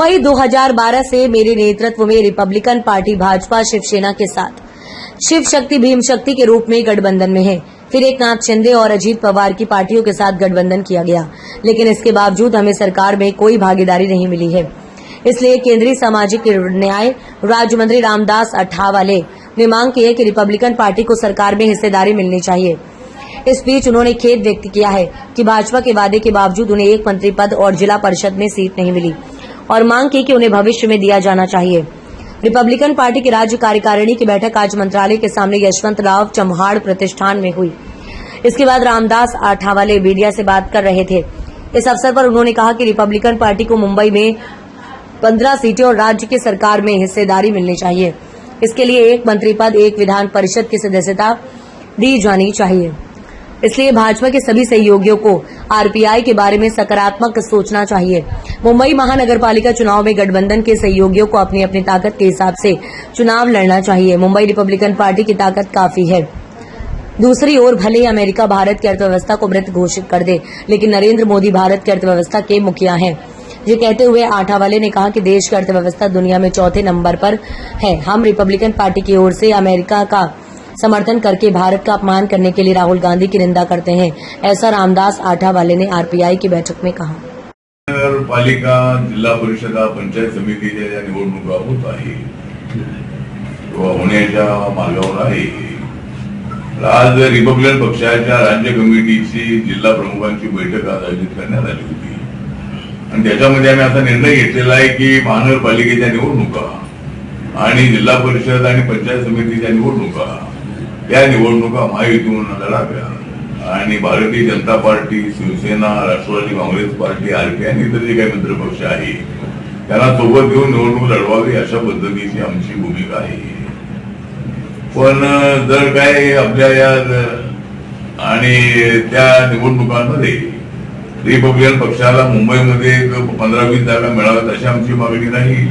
मुंबई 2012 से मेरे नेतृत्व में रिपब्लिकन पार्टी भाजपा शिवसेना के साथ शिव शक्ति भीम शक्ति के रूप में गठबंधन में है। फिर एकनाथ शिंदे और अजीत पवार की पार्टियों के साथ गठबंधन किया गया, लेकिन इसके बावजूद हमें सरकार में कोई भागीदारी नहीं मिली है। इसलिए केंद्रीय सामाजिक न्याय राज्य मंत्री रामदास अठावले ने मांग की है कि रिपब्लिकन पार्टी को सरकार में हिस्सेदारी मिलनी चाहिए। इस बीच उन्होंने खेद व्यक्त किया है कि भाजपा के वादे के बावजूद उन्हें एक मंत्री पद और जिला परिषद में सीट नहीं मिली और मांग की कि उन्हें भविष्य में दिया जाना चाहिए। रिपब्लिकन पार्टी की राज्य कार्यकारिणी की बैठक आज मंत्रालय के सामने यशवंतराव चम्हाड़ प्रतिष्ठान में हुई। इसके बाद रामदास अठावले मीडिया से बात कर रहे थे। इस अवसर पर उन्होंने कहा कि रिपब्लिकन पार्टी को मुंबई में 15 सीटें और राज्य की सरकार में हिस्सेदारी मिलनी चाहिए। इसके लिए एक मंत्री पद, एक विधान परिषद की सदस्यता दी जानी चाहिए। इसलिए भाजपा के सभी सहयोगियों को आरपीआई के बारे में सकारात्मक सोचना चाहिए। मुंबई महानगर पालिका चुनाव में गठबंधन के सहयोगियों को अपनी अपनी ताकत के हिसाब से चुनाव लड़ना चाहिए। मुंबई रिपब्लिकन पार्टी की ताकत काफी है। दूसरी ओर भले ही अमेरिका भारत की अर्थव्यवस्था को मृत घोषित कर दे, लेकिन नरेंद्र मोदी भारत की अर्थव्यवस्था के मुखिया हैं। ये कहते हुए अठावले ने कहा कि देश की अर्थव्यवस्था दुनिया में चौथे नंबर पर है। हम रिपब्लिकन पार्टी की ओर से अमेरिका का समर्थन करके भारत का अपमान करने के लिए राहुल गांधी की निंदा करते हैं, ऐसा रामदास अठावले ने आरपीआई की बैठक में कहा। पालिका, जिल्हा परिषदा, पंचायत समितीच्या ज्या निवडणुका होत आहे किंवा होण्याच्या मार्गावर आहे, आज रिपब्लिकन पक्षाच्या राज्य कमिटीची जिल्हा प्रमुखांची बैठक आज आयोजित करण्यात आली होती आणि त्याच्यामध्ये आम्ही असा निर्णय घेतलेला आहे की महानगरपालिकेच्या निवडणुका आणि जिल्हा परिषद आणि पंचायत समितीच्या निवडणुका या निवडणुका महायुतीतून लढाव्या आणि Bharatiya Janata party, Shivsena, Rashtrawadi Congress party, RPI आणि इतर जे काही मित्रपक्ष आहे त्यांना सोबत घेऊन निवडणूक लढवावी अशा पद्धतीची आमची भूमिका आहे। पण जर काय आपल्या या आणि त्या निवडणुकांमध्ये रिपब्लिकन पक्षाला मुंबईमध्ये 15-20 जागा मिळाव्यात अशी आमची मागणी नाही।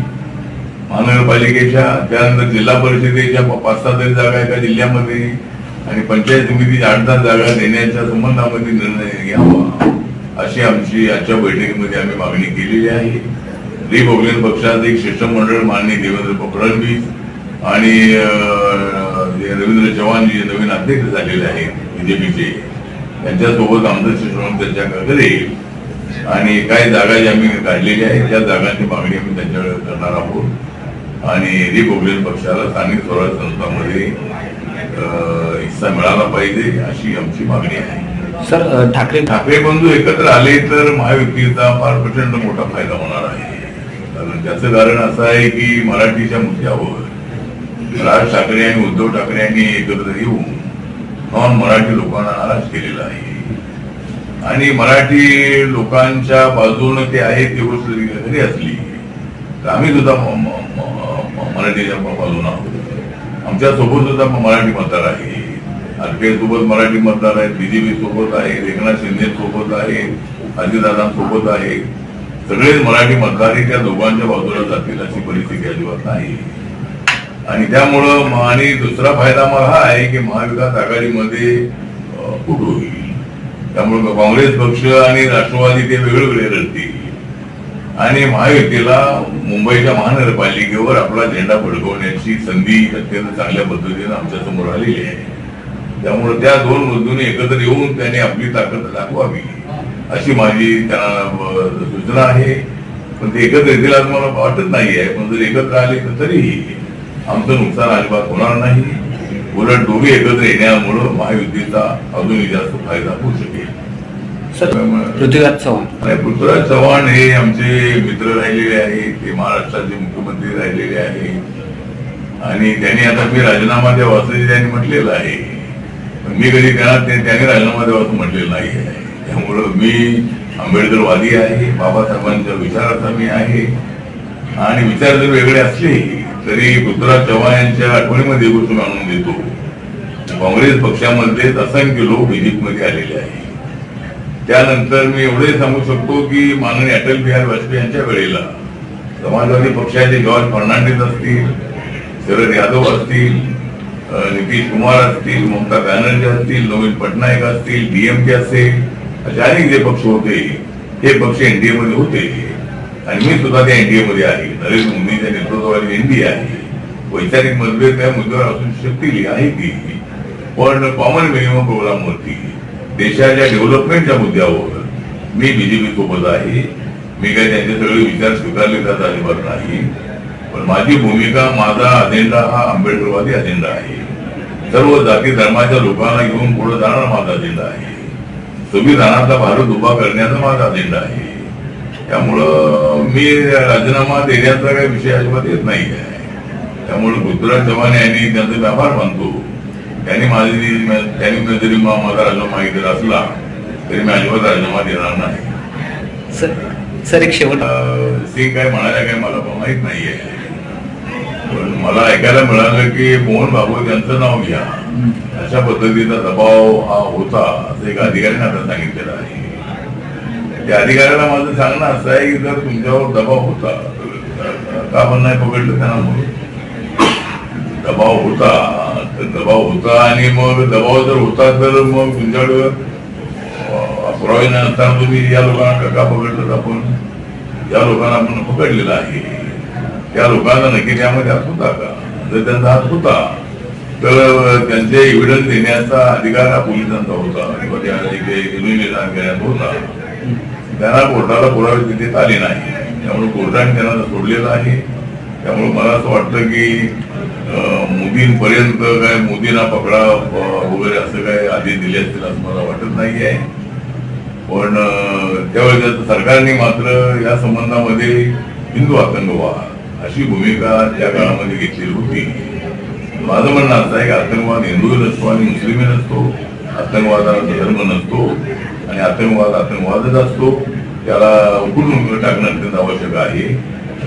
महानगरपालिकेच्या, त्यानंतर जिल्हा परिषदेच्या 5-6 तरी जागा एका जिल्ह्यामध्ये आणि पंचायत समितीच्या 8-10 जागा देण्याच्या संबंधामध्ये निर्णय घ्यावा अशी आमची आजच्या बैठकीमध्ये आम्ही मागणी केलेली आहे। रिपब्लिकन पक्षाचे एक शिष्टमंडळ माननीय देवेंद्र फडणवीस आणि रवींद्र चव्हाण जे नवीन अध्यक्ष झालेले आहेत बीजेपीचे, त्यांच्यासोबत आमचं शिष्टमंडळ चर्चा करेल आणि काही जागा ज्या आम्ही काढलेल्या आहेत त्या जागांची मागणी आम्ही त्यांच्याकडे करणार आहोत आणि रिपब्लिकन पक्षाला स्थानिक स्वराज्य संस्थांमध्ये हिस्सा मिळाला पाहिजे अशी आमची मागणी आहे। सर, ठाकरे बंधू एकत्र आले तर महायुतीचा फार प्रचंड मोठा फायदा होणार आहे। कारण त्याचं कारण असं आहे की मराठीच्या मुद्द्यावर राज ठाकरे आणि उद्धव ठाकरे यांनी एकत्र येऊन नॉन मराठी लोकांना नाराज केलेला आहे आणि मराठी लोकांच्या बाजूने ते आहे ती गोष्ट जरी असली तर आम्ही सुद्धा मराठीच्या बाजूने आहोत। आमच्या सोबत सुद्धा मराठी मतदार आहे, आरपीआय सोबत मराठी मतदार आहेत, बीजेपी सोबत आहे, एकनाथ शिंदे सोबत आहे, अजितदादा सोबत आहे। सगळेच मराठी मतदार त्या दोघांच्या बाजूला जातील अशी परिस्थिती अजिबात नाही आणि त्यामुळं आणि दुसरा फायदा मला हा आहे की महाविकास आघाडीमध्ये फूट होईल। त्यामुळे काँग्रेस पक्ष आणि राष्ट्रवादी ते वेगवेगळे लढतील आणि महायुतीला मुंबईच्या महानगरपालिकेवर आपला झेंडा फडकवण्याची संधी अत्यंत चांगल्या पद्धतीने आमच्या समोर आलेली आहे। त्यामुळे त्या दोन मधून एकत्र येऊन त्यांनी आपली ताकद दाखवावी अशी माझी त्यांना सूचना आहे। पण ते एकत्र येतील असं मला वाटत नाहीये, पण जर एकत्र आले तर तरीही आमचं नुकसान अजिबात होणार नाही। उलट दोघे एकत्र येण्यामुळे महायुतीचा अजूनही जास्त फायदा होऊ शकेल। पृथ्वीराज चव्हाण हे आमचे मित्र राहिलेले आहेत, ते महाराष्ट्राचे मुख्यमंत्री राहिलेले आहेत आणि त्यांनी आता मी राजीनामा द्यावा असं त्यांनी म्हटलेलं आहे। मी कधी त्यांनी राजीनामा द्यावा असं म्हटलेलं नाही आहे। त्यामुळं मी आंबेडकरवादी आहे, बाबासाहेबांच्या विचाराचा मी आहे आणि विचार जर वेगळे असले तरी पृथ्वीराज चव्हाण यांच्या आठवणीमध्ये गोष्ट आणून देतो। काँग्रेस पक्षामध्ये असंख्य लोक बीजेपीमध्ये आलेले आहेत। त्यानंतर मी एवढे सांगू शकतो की माननीय अटल बिहारी वाजपेयी यांच्या वेळेला समाजवादी पक्षाचे जॉर्ज फर्नांडिस असतील, शरद यादव असतील, नितीश कुमार असतील, ममता बॅनर्जी असतील, नवीन पटनायक असतील, डीएमके असेल, असे अनेक जे पक्ष होते हे पक्ष एनडीए मध्ये होते। आणि मी सुद्धा त्या एनडीए मध्ये आहे. नरेंद्र मोदींच्या नेतृत्वाखाली एनडीए आहे. वैचारिक मतभेद त्या मुद्द्यावर असू शकतील, आहे ती, पण कॉमन मिनिमम प्रोग्रामवरती देशाच्या डेव्हलपमेंटच्या मुद्द्यावर मी बीजेपी सोबत आहे. मी काही त्यांचे सगळे विचार स्वीकारले जात अजिबात नाही, पण माझी भूमिका, माझा अजेंडा हा आंबेडकरवादी अजेंडा आहे. सर्व जाती धर्माच्या लोकांना घेऊन पुढे जाणारा माझा अजेंडा आहे. संविधानाचा भारत उभा करण्याचा माझा अजेंडा आहे. त्यामुळं मी राजीनामा देण्याचा काही विषय अजिबात येत नाही आहे. त्यामुळे पृथ्वीराज चव्हाण यांनी त्यांचे व्यापार मानतो, त्यांनी जरी माझा राजीनामा मागितला असला तरी मी अजिबात राजीनामा देणार नाही. सर एक शेवट सिंग काय म्हणाल्या काय मला माहित नाहीये, पण मला ऐकायला मिळालं की मोहन भागवत यांचं नाव घ्या, अशा पद्धतीचा दबाव हा होता असं एक अधिकाऱ्याने आता सांगितलेलं आहे. त्या अधिकाऱ्याला माझं सांगणं असं आहे की जर तुमच्यावर दबाव होता का पण नाही पकडलं त्यांना, दबाव होता तर दबाव होता, आणि मग दबाव जर होता तर मग तुमच्याकडे पुरावे नसताना तुम्ही या लोकांना का पकडलं? आपण या लोकांना आपण पकडलेलं आहे. त्या लोकांना नक्की त्यामध्ये हात होता का? जर त्यांचा हात होता तर त्यांचे एव्हिडन्स देण्याचा अधिकार हा पोलिसांचा होता किंवा त्या इल्युमिनेशन करण्यात होता. त्यांना कोर्टाला पुरावे देण्यात आले नाही, त्यामुळे कोर्टाने त्यांना सोडलेलं आहे. त्यामुळे मला असं वाटतं की मोदींपर्यंत काय मोदींना पकडा वगैरे असं काय आदेश दिले असतील असं मला वाटत नाही आहे. पण त्यावेळेस सरकारने मात्र या संबंधामध्ये हिंदू आतंकवाद अशी भूमिका त्या काळामध्ये घेतलेली होती. माझं म्हणणं असं आहे की आतंकवाद हिंदू नसतो आणि मुस्लिम नसतो, आतंकवादाला धर्म नसतो, आणि आतंकवादच असतो. त्याला उकळून टाकणं अत्यंत आवश्यक आहे.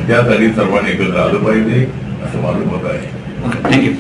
त्यासाठी सर्वांनी एकत्र आलं पाहिजे असं माझं मत आहे. थँक्यू.